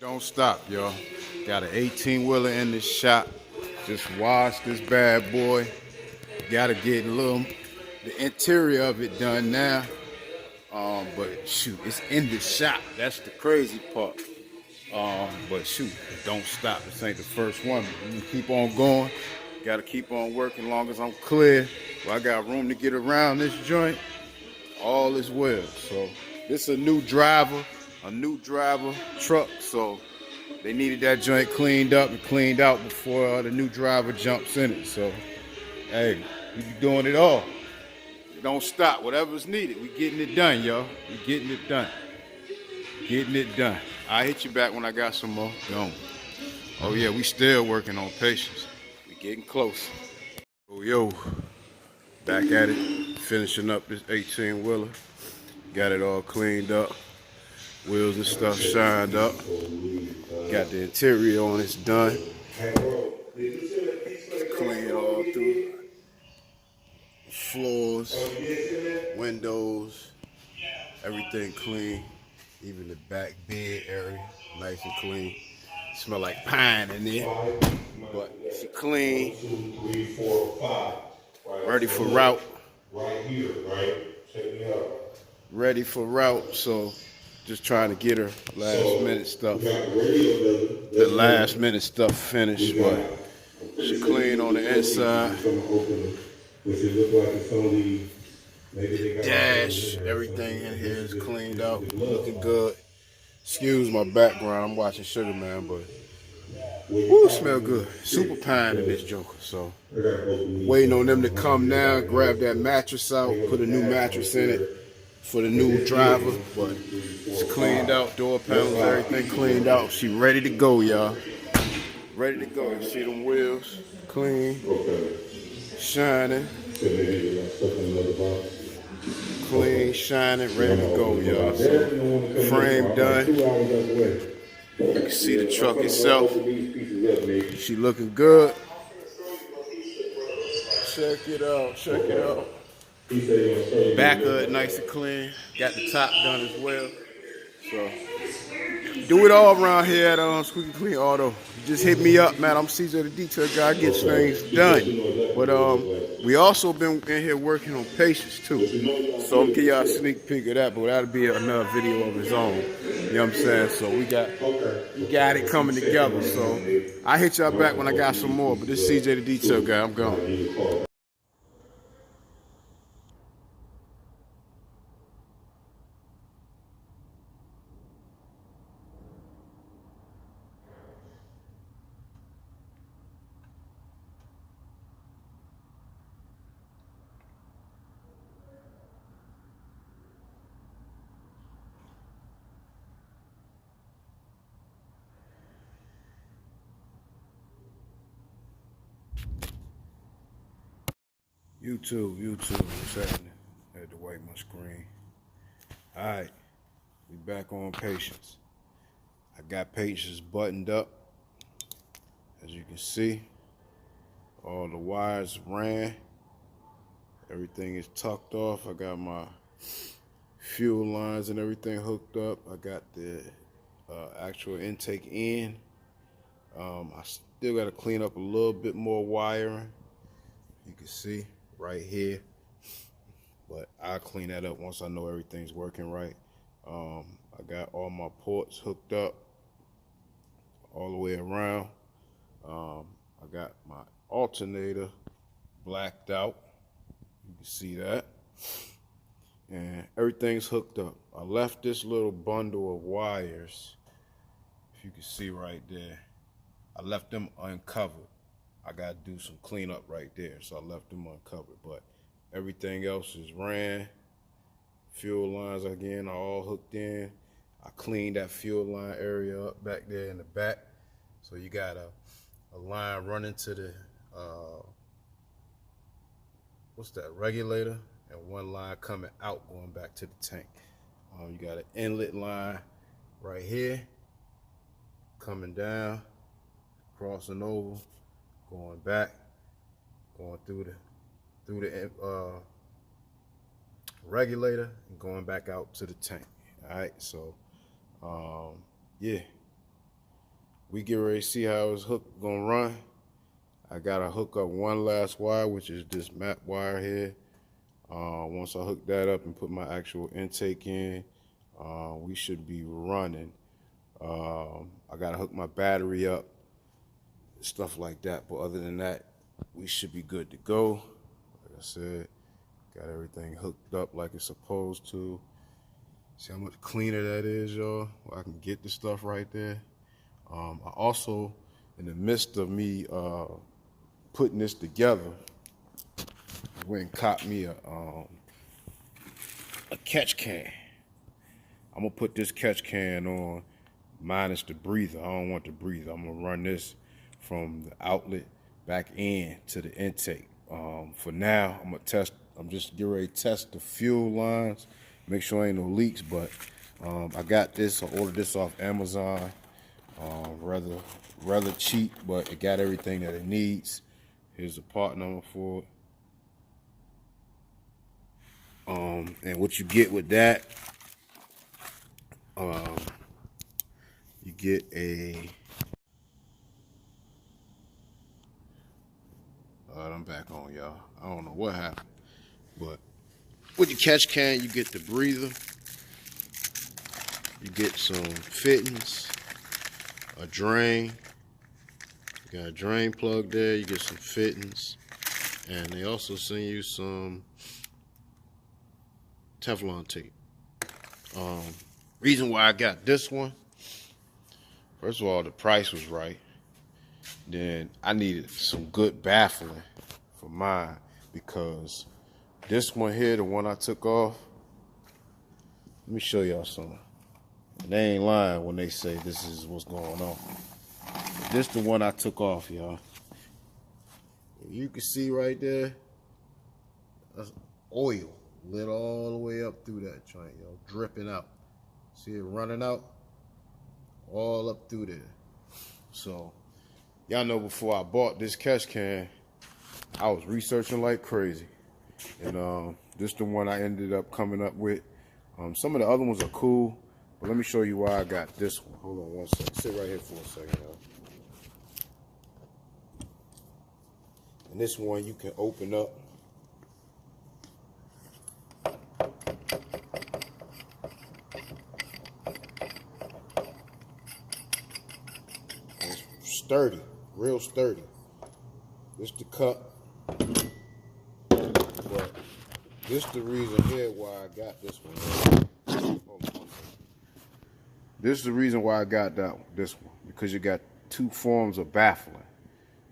Don't stop, y'all. Got an 18-wheeler in this shop. Just washed this bad boy. Gotta get the interior of it done now. But shoot, it's in the shop. That's the crazy part. But shoot, don't stop. This ain't the first one. We keep on going. Gotta keep on working long as I'm clear. Well, I got room to get around this joint. All is well. So this is a new driver truck. So they needed that joint cleaned up and cleaned out before the new driver jumps in it. So hey, we be doing it all. Don't stop. Whatever's needed, we getting it done, y'all. We getting it done. Getting it done. I'll hit you back when I got some more. Go. Oh yeah, we still working on patience. We getting close. Oh yo, back at it. Finishing up this 18-wheeler. Got it all cleaned up. Wheels and stuff shined up. Got the interior on it's done. Clean all through. Floors, windows, everything clean. Even the back bed area, nice and clean. Smell like pine in there, but it's clean. Ready for route. Right here, right? Check me out. Ready for route, so just trying to get her last minute stuff. The last minute stuff finished, but she clean on the inside. Which it look like it's only Dash, everything in here is cleaned out, looking good. Excuse my background, I'm watching Sugar Man, but woo, smell good. Super pine in this joker, so waiting on them to come now, grab that mattress out, put a new mattress in it for the new driver, but it's cleaned out, door panels, everything cleaned out. She ready to go, y'all. Ready to go. You see them wheels, clean, shining. Clean, shining, ready to go, y'all. So, frame done. You can see the truck itself. She looking good. Check it out, check it out. Back of it nice and clean. Got the top done as well. So, do it all around here at Squeaky Clean Auto. Just hit me up, man. I'm CJ the Detail Guy. Gets things done. But we also been in here working on patience too. So I'm gonna give y'all a sneak peek of that, but that'll be another video of its own. You know what I'm saying? So we got it coming together. So I hit y'all back when I got some more. But this is CJ the Detail Guy. I'm gone. YouTube, what's happening? I had to wipe my screen. Alright, we back on patience. I got patience buttoned up. As you can see, all the wires ran. Everything is tucked off. I got my fuel lines and everything hooked up. I got the actual intake in. I still got to clean up a little bit more wiring. You can see right here, but I'll clean that up once I know everything's working right. I got all my ports hooked up all the way around. I got my alternator blacked out. You can see that. And everything's hooked up. I left this little bundle of wires, if you can see right there. I left them uncovered. I got to do some cleanup right there, so I left them uncovered. But everything else is ran. Fuel lines, again, are all hooked in. I cleaned that fuel line area up back there in the back. So you got a line running to the, what's that, regulator, and one line coming out going back to the tank. You got an inlet line right here, coming down, crossing over, going back, going through the regulator and going back out to the tank. All right, so yeah, we get ready to see how his hook gonna run. I gotta hook up one last wire, which is this map wire here. Once I hook that up and put my actual intake in, we should be running. I gotta hook my battery up, stuff like that. But other than that, we should be good to go. Like I said, got everything hooked up like it's supposed to. See how much cleaner that is, y'all? I can get the stuff right there. I also, in the midst of me putting this together, I went and caught me a catch can. I'm gonna put this catch can on minus the breather. I don't want the breather. I'm gonna run this from the outlet back in to the intake. For now, I'm just getting ready to test the fuel lines, make sure ain't no leaks, but I got this. I ordered this off Amazon. Rather cheap, but it got everything that it needs. Here's the part number for it. And what you get with that, you get a. I'm back on, y'all. I don't know what happened, but with your catch can, you get the breather, you get some fittings, a drain. You got a drain plug there, you get some fittings, and they also send you some Teflon tape. Reason why I got this one, first of all, the price was right. Then I needed some good baffling for mine, because this one here, the one I took off, let me show y'all something. They ain't lying when they say this is what's going on. This the one I took off, y'all. You can see right there, that's oil lit all the way up through that joint, y'all, dripping out. See it running out all up through there. So y'all know, before I bought this catch can, I was researching like crazy, and this the one I ended up coming up with. Some of the other ones are cool, but let me show you why I got this one. Hold on one second. Sit right here for a second, y'all. And this one you can open up. And it's sturdy, real sturdy. This the cup. But this the reason here why I got this one. This is the reason why I got this one, because you got two forms of baffling,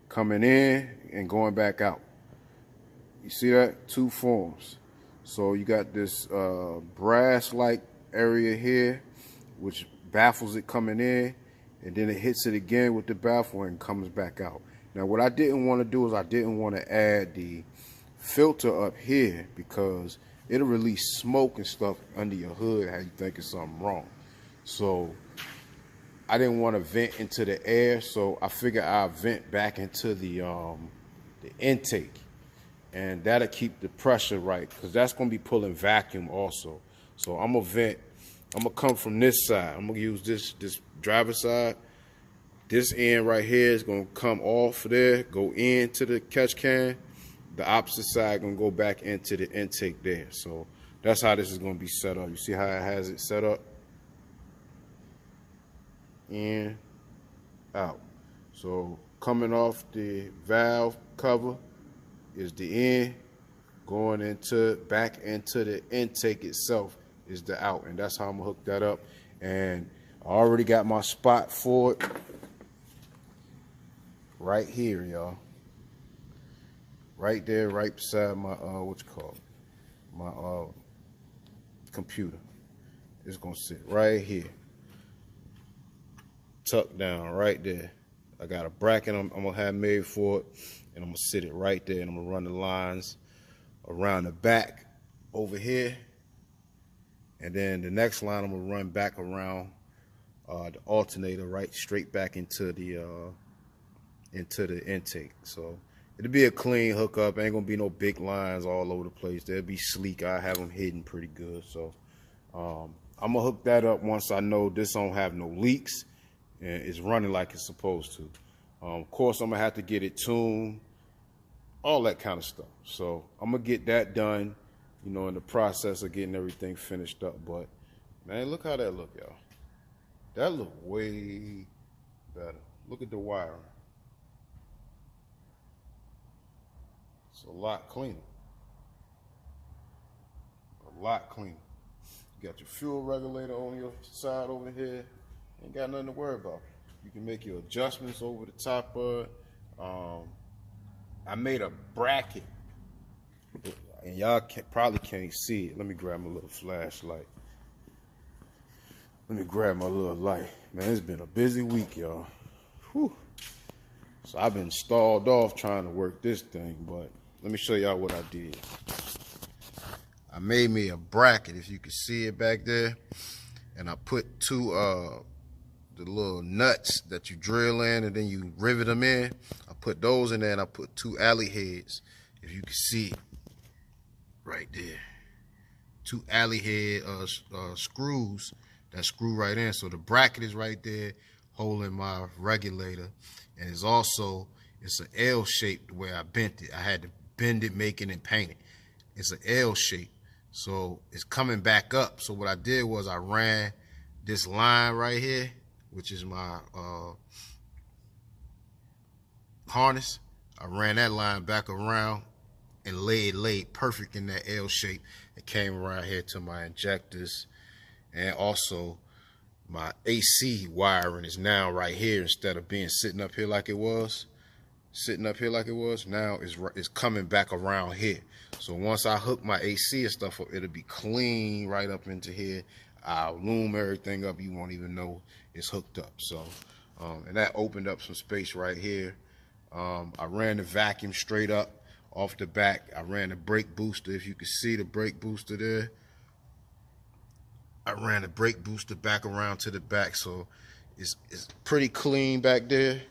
coming in and going back out. You see that? Two forms. So you got this brass-like area here, which baffles it coming in, and then it hits it again with the baffle and comes back out. Now, what I didn't want to do is I didn't want to add the filter up here, because it'll release smoke and stuff under your hood, how you thinking something wrong. So I didn't want to vent into the air, so I figured I'll vent back into the intake, and that'll keep the pressure right, because that's going to be pulling vacuum also. So I'm going to vent. I'm going to come from this side. I'm going to use this driver's side. This end right here is going to come off of there, go into the catch can. The opposite side going to go back into the intake there. So that's how this is going to be set up. You see how it has it set up? In, out. So coming off the valve cover is the in, going into back into the intake itself is the out, and that's how I'm gonna hook that up. And I already got my spot for it right here, y'all. Right there, right beside my my computer. It's gonna sit right here, tucked down right there. I got a bracket I'm gonna have made for it, and I'm gonna sit it right there, and I'm gonna run the lines around the back over here, and then the next line I'm gonna run back around the alternator, right straight back into the intake. So it'll be a clean hookup. Ain't gonna be no big lines all over the place. They'll be sleek. I have them hidden pretty good. So I'm gonna hook that up once I know this don't have no leaks, and it's running like it's supposed to. Of course, I'm gonna have to get it tuned, all that kind of stuff. So I'm gonna get that done, you know, in the process of getting everything finished up. But man, look how that look, y'all. That look way better. Look at the wiring. It's a lot cleaner. A lot cleaner. You got your fuel regulator on your side over here. Ain't got nothing to worry about. You can make your adjustments over the top of it. I made a bracket, and y'all probably can't see it. Let me grab my little flashlight. Let me grab my little light. Man, it's been a busy week, y'all. Whew. So I've been stalled off trying to work this thing, but let me show y'all what I did. I made me a bracket, if you can see it back there, and I put two the little nuts that you drill in and then you rivet them in. I put those in there, and I put two alley heads, if you can see it right there. Two alley head screws that screw right in. So the bracket is right there holding my regulator, and it's an L shape the way I bent it. I had to bend it, make it, and paint it. It's an L shape, so it's coming back up. So what I did was I ran this line right here, which is my harness. I ran that line back around and laid perfect in that L shape. It came around here to my injectors, and also my AC wiring is now right here instead of being sitting up here like it was. Now it's coming back around here. So once I hook my AC and stuff up, it'll be clean right up into here. I'll loom everything up. You won't even know it's hooked up. So, and that opened up some space right here. I ran the vacuum straight up off the back. I ran the brake booster. If you can see the brake booster there, I ran the brake booster back around to the back. So it's pretty clean back there.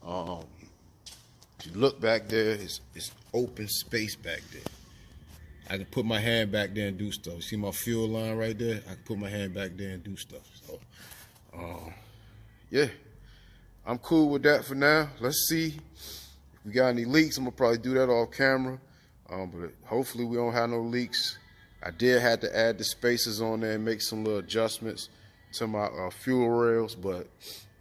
If you look back there, it's open space back there. I can put my hand back there and do stuff. See my fuel line right there? I can put my hand back there and do stuff. So, yeah, I'm cool with that for now. Let's see if we got any leaks. I'm gonna probably do that off camera, but hopefully we don't have no leaks. I did have to add the spacers on there and make some little adjustments to my fuel rails, but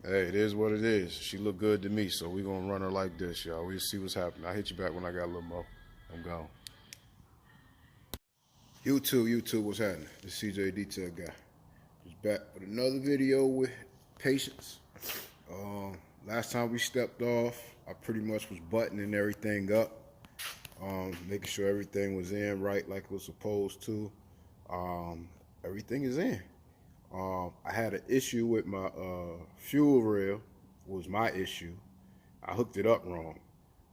hey, it is what it is. She look good to me, so we're gonna run her like this, y'all. We'll see what's happening. I'll hit you back when I got a little more. I'm gone. YouTube, what's happening? This CJ Detail Guy. Just back with another video with patience. Last time we stepped off, I pretty much was buttoning everything up, making sure everything was in right like it was supposed to. Everything is in. I had an issue with my fuel rail. Was my issue. I hooked it up wrong.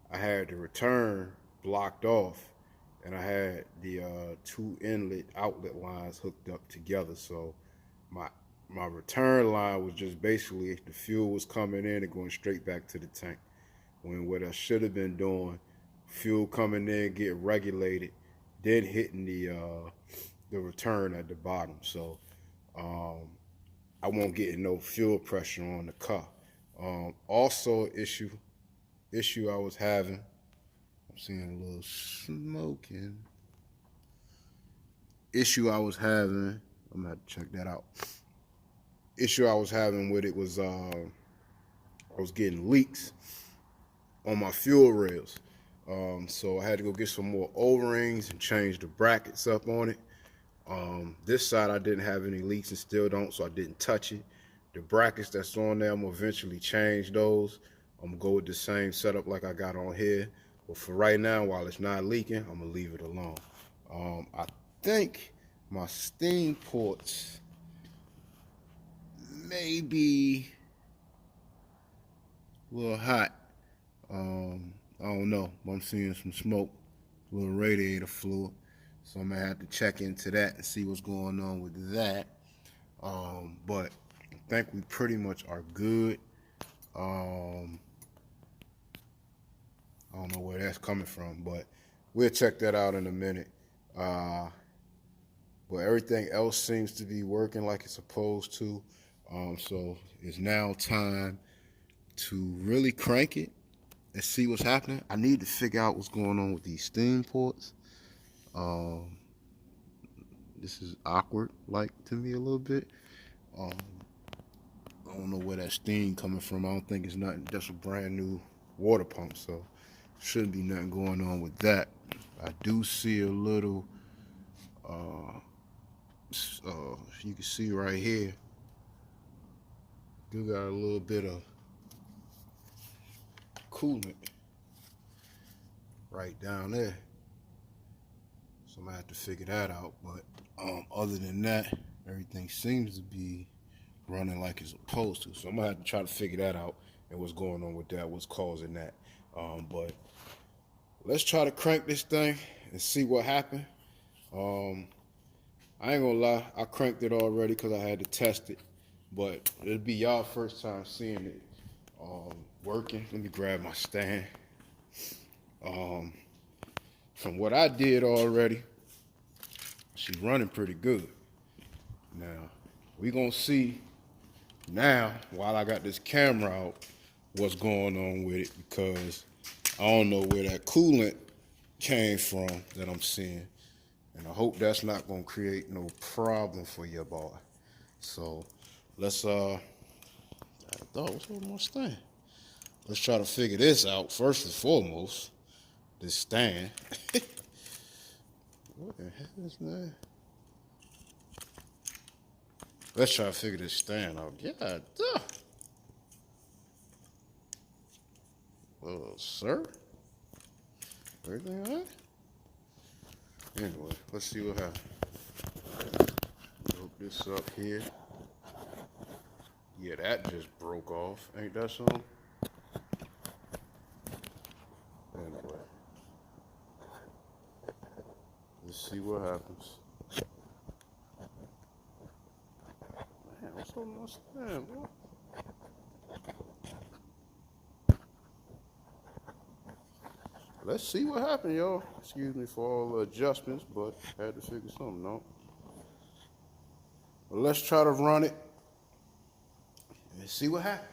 I had the return blocked off, and I had the two inlet outlet lines hooked up together. So my return line was just basically the fuel was coming in and going straight back to the tank. When what I should have been doing, fuel coming in, get regulated, then hitting the return at the bottom. So I won't get no fuel pressure on the car. Also, issue I was having. I'm seeing a little smoking. Issue I was having. I'm gonna have to check that out. Issue I was having with it was I was getting leaks on my fuel rails. So I had to go get some more O-rings and change the brackets up on it. This side I didn't have any leaks and still don't, so I didn't touch it. The brackets that's on there, I'm gonna eventually change those. I'm gonna go with the same setup like I got on here. But for right now, while it's not leaking, I'm gonna leave it alone. I think my steam ports may be a little hot. I don't know, but I'm seeing some smoke, a little radiator fluid. So I'm gonna have to check into that and see what's going on with that. But I think we pretty much are good. I don't know where that's coming from, but we'll check that out in a minute. But everything else seems to be working like it's supposed to. So it's now time to really crank it and see what's happening. I need to figure out what's going on with these steam ports. This is awkward, like, to me a little bit. I don't know where that steam coming from. I don't think it's nothing. That's a brand new water pump, so shouldn't be nothing going on with that. I do see a little, you can see right here, do got a little bit of coolant right down there. So I'm gonna have to figure that out. But other than that, everything seems to be running like it's supposed to. So I'm gonna have to try to figure that out and what's going on with that, what's causing that. But let's try to crank this thing and see what happened. I ain't gonna lie, I cranked it already because I had to test it. But it'll be y'all first time seeing it working. Let me grab my stand. From what I did already, she's running pretty good. Now, we gonna see now, while I got this camera out, what's going on with it, because I don't know where that coolant came from that I'm seeing. And I hope that's not gonna create no problem for your boy. So let's what's on my stand? Let's try to figure this out first and foremost. This stand. What the hell is that? Let's try to figure this stand out. God duh. Sir? Everything all right? Anyway, let's see what happens. Hook this up here. Yeah, that just broke off. Ain't that something? Anyway. Let's see what happens. Man, what's on my stand, bro? Let's see what happened, y'all. Excuse me for all the adjustments, but I had to figure something out. But let's try to run it and see what happens.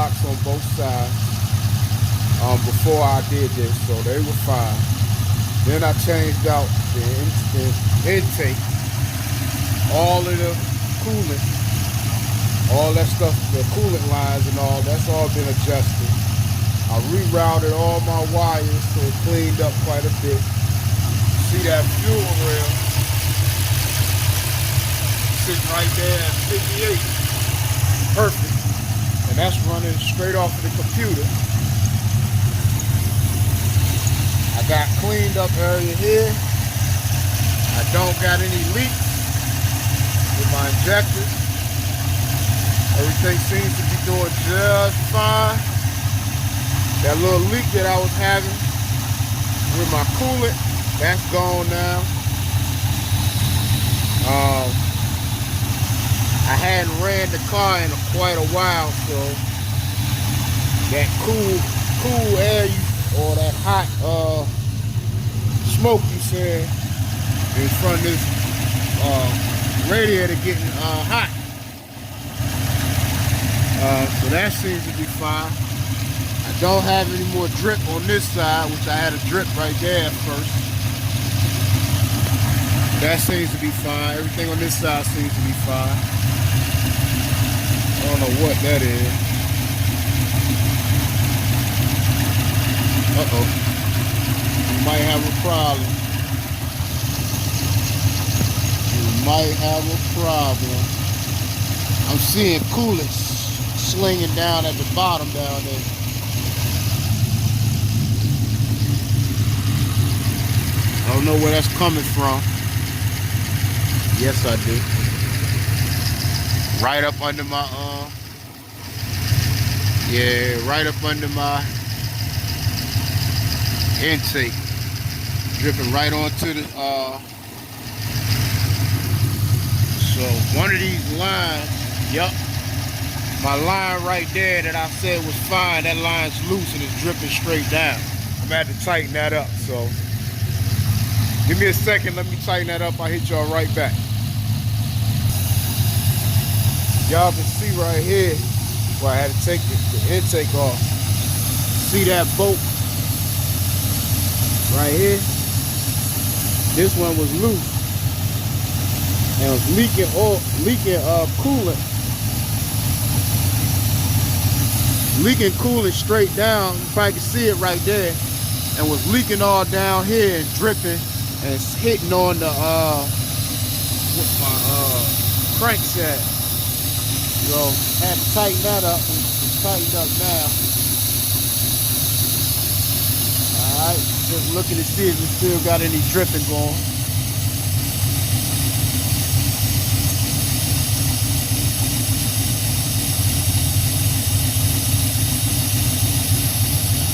locks on both sides before I did this, so they were fine. Then I changed out the intake, all of the coolant, all that stuff, the coolant lines and all, that's all been adjusted. I rerouted all my wires so it cleaned up quite a bit. See that fuel rail sitting right there at 58. Perfect. And that's running straight off of the computer. I got cleaned up area here. I don't got any leaks with my injectors. Everything seems to be doing just fine. That little leak that I was having with my coolant, that's gone now. I hadn't ran the car in quite a while, so that cool air or that hot smoke you said is from this radiator getting hot. So that seems to be fine. I don't have any more drip on this side, which I had a drip right there at first. That seems to be fine. Everything on this side seems to be fine. I don't know what that is. Uh-oh. We might have a problem. We might have a problem. I'm seeing coolant slinging down at the bottom down there. I don't know where that's coming from. Yes, I do. Right up under my, right up under my intake. Dripping right onto the, so one of these lines, yup. My line right there that I said was fine, that line's loose and it's dripping straight down. I'm gonna have to tighten that up, so. Give me a second, let me tighten that up, I'll hit y'all right back. Y'all can see right here where I had to take the intake off. See that bolt right here? This one was loose and was leaking coolant. Leaking coolant straight down. You probably can see it right there. And was leaking all down here and dripping and it's hitting on the what my crankset. So had to tighten that up. It's tightened up now. Alright, just looking to see if we still got any dripping going.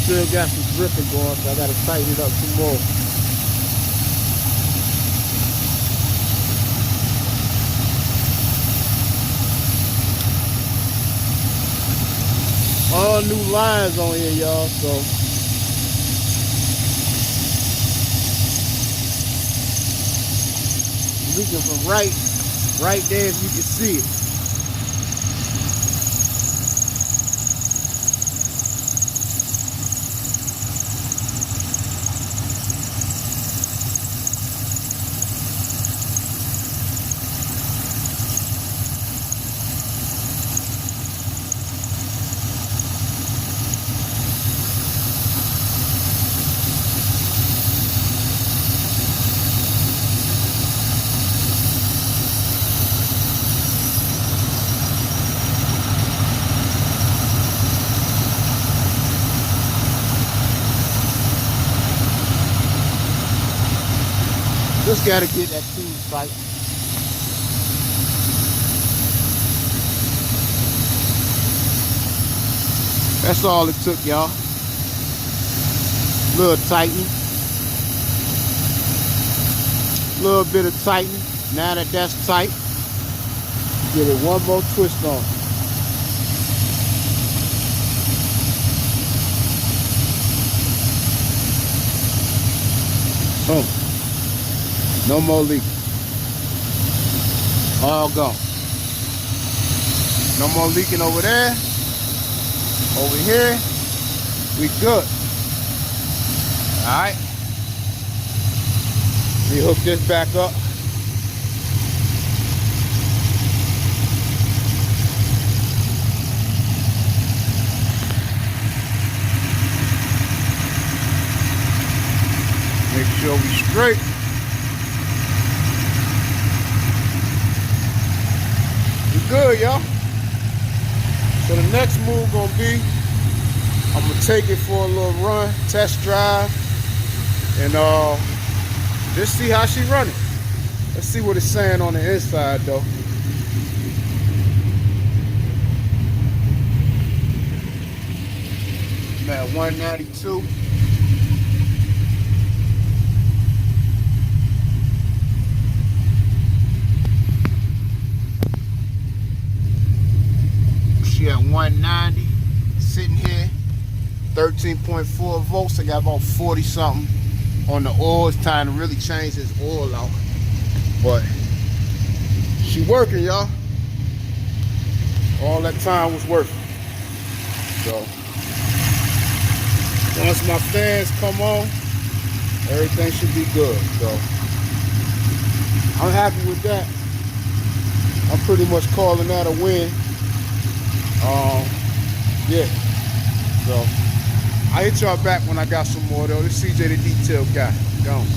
Still got some dripping going, so I gotta tighten it up some more. All new lines on here, y'all, so leaking from right there if you can see it. Just gotta get that tube tight. That's all it took, y'all. Little tightening. Little bit of tightening. Now that that's tight, give it one more twist on. Boom. No more leaking. All gone. No more leaking over there. Over here, we good. All right. Let me hook this back up. Make sure we straight. We good, y'all. So the next move gonna be, I'm gonna take it for a little run, test drive, and just see how she running. Let's see what it's saying on the inside though. I'm at 192. She at 190, sitting here, 13.4 volts. I got about 40 something on the oil. It's time to really change this oil out. But she working, y'all. All that time was worth it. So once my fans come on, everything should be good. So I'm happy with that. I'm pretty much calling that a win. Yeah. So I hit y'all back when I got some more though. This CJ the detail guy. Gone.